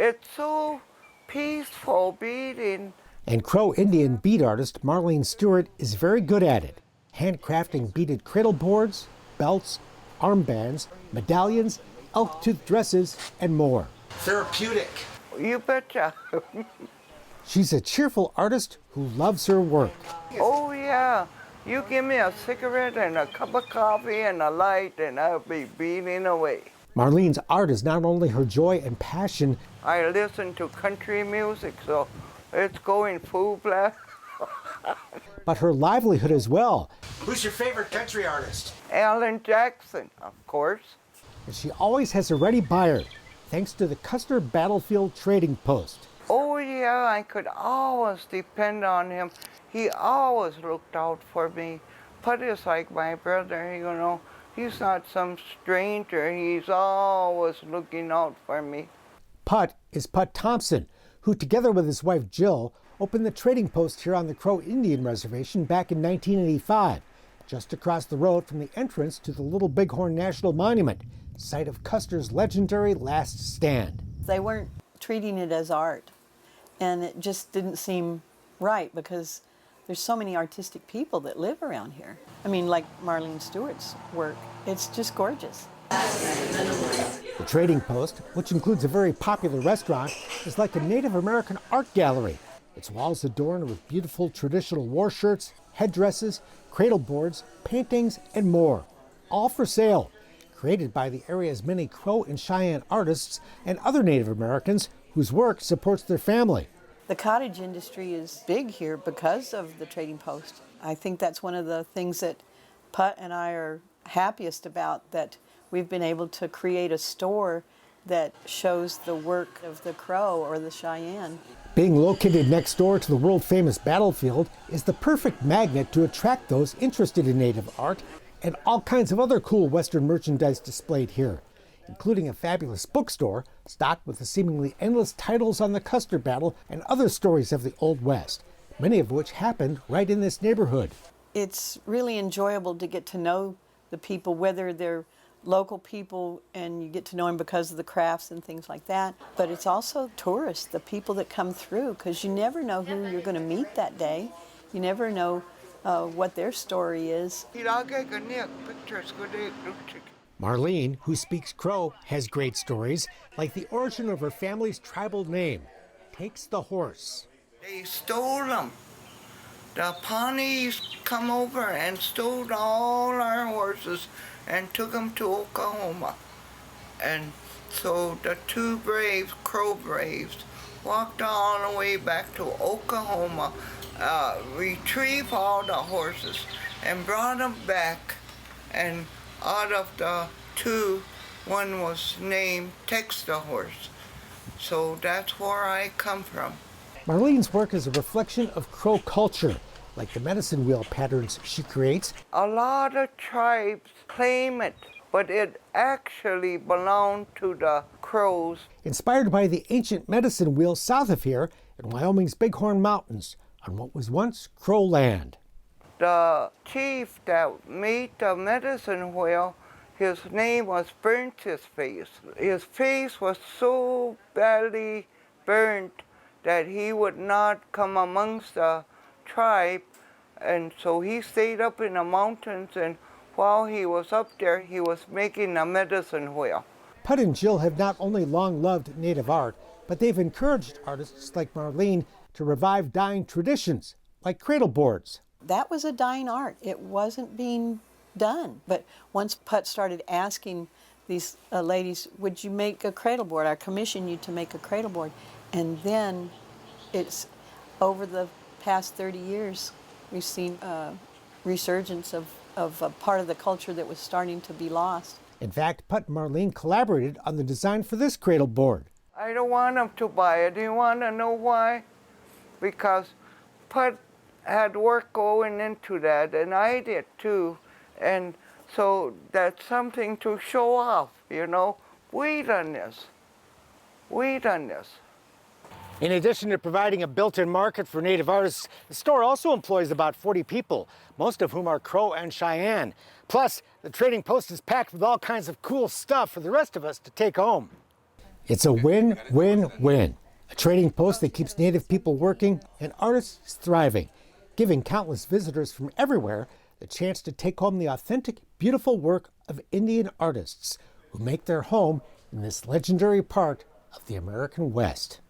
It's so peaceful beading. And Crow Indian bead artist Marlene Stewart is very good at it, handcrafting beaded cradle boards, belts, armbands, medallions, elk tooth dresses, and more. Therapeutic. You betcha. She's a cheerful artist who loves her work. Oh yeah, you give me a cigarette and a cup of coffee and a light and I'll be beating away. Marlene's art is not only her joy and passion. I listen to country music, so it's going full blast. But her livelihood as well. Who's your favorite country artist? Alan Jackson, of course. And she always has a ready buyer, thanks to the Custer Battlefield Trading Post. Oh yeah, I could always depend on him. He always looked out for me. Put is like my brother, you know. He's not some stranger. He's always looking out for me. Put is Put Thompson, who together with his wife Jill opened the trading post here on the Crow Indian Reservation back in 1985, just across the road from the entrance to the Little Bighorn National Monument, site of Custer's legendary Last Stand. They weren't treating it as art, and it just didn't seem right because there's so many artistic people that live around here. I mean, like Marlene Stewart's work, it's just gorgeous. The trading post, which includes a very popular restaurant, is like a Native American art gallery. Its walls adorned with beautiful traditional war shirts, headdresses, cradle boards, paintings, and more. All for sale, created by the area's many Crow and Cheyenne artists and other Native Americans whose work supports their family. The cottage industry is big here because of the trading post. I think that's one of the things that Put and I are happiest about, that we've been able to create a store that shows the work of the Crow or the Cheyenne. Being located next door to the world-famous battlefield is the perfect magnet to attract those interested in Native art and all kinds of other cool Western merchandise displayed here, including a fabulous bookstore stocked with the seemingly endless titles on the Custer battle and other stories of the Old West, many of which happened right in this neighborhood. It's really enjoyable to get to know the people, whether they're local people and you get to know them because of the crafts and things like that, but it's also tourists, the people that come through, because you never know who you're going to meet that day. You never know what their story is. Marlene, who speaks Crow, has great stories, like the origin of her family's tribal name, Takes the Horse. They stole them. The Pawnees come over and stole all our horses and took them to Oklahoma. And so the two braves, Crow braves, walked all the way back to Oklahoma, retrieved all the horses and brought them back. And out of the two, one was named Tex the Horse. So that's where I come from. Marlene's work is a reflection of Crow culture, like the medicine wheel patterns she creates. A lot of tribes claim it, but it actually belonged to the Crows. Inspired by the ancient medicine wheel south of here in Wyoming's Bighorn Mountains, on what was once Crow land. The chief that made the medicine wheel, his name was Burnt His Face. His face was so badly burnt that he would not come amongst the tribe, and so he stayed up in the mountains, and while he was up there, he was making a medicine wheel. Put and Jill have not only long loved Native art, but they've encouraged artists like Marlene to revive dying traditions, like cradle boards. That was a dying art. It wasn't being done. But once Put started asking these ladies, would you make a cradle board? I commission you to make a cradle board. And then it's over the past 30 years, we've seen a resurgence of a part of the culture that was starting to be lost. In fact, Put and Marlene collaborated on the design for this cradle board. I don't want them to buy it. Do you want to know why? Because Put had work going into that, and I did too. And so that's something to show off, you know. We done this. We done this. In addition to providing a built-in market for Native artists, the store also employs about 40 people, most of whom are Crow and Cheyenne. Plus, the trading post is packed with all kinds of cool stuff for the rest of us to take home. It's a win-win-win. A trading post that keeps Native people working and artists thriving, giving countless visitors from everywhere the chance to take home the authentic, beautiful work of Indian artists who make their home in this legendary part of the American West.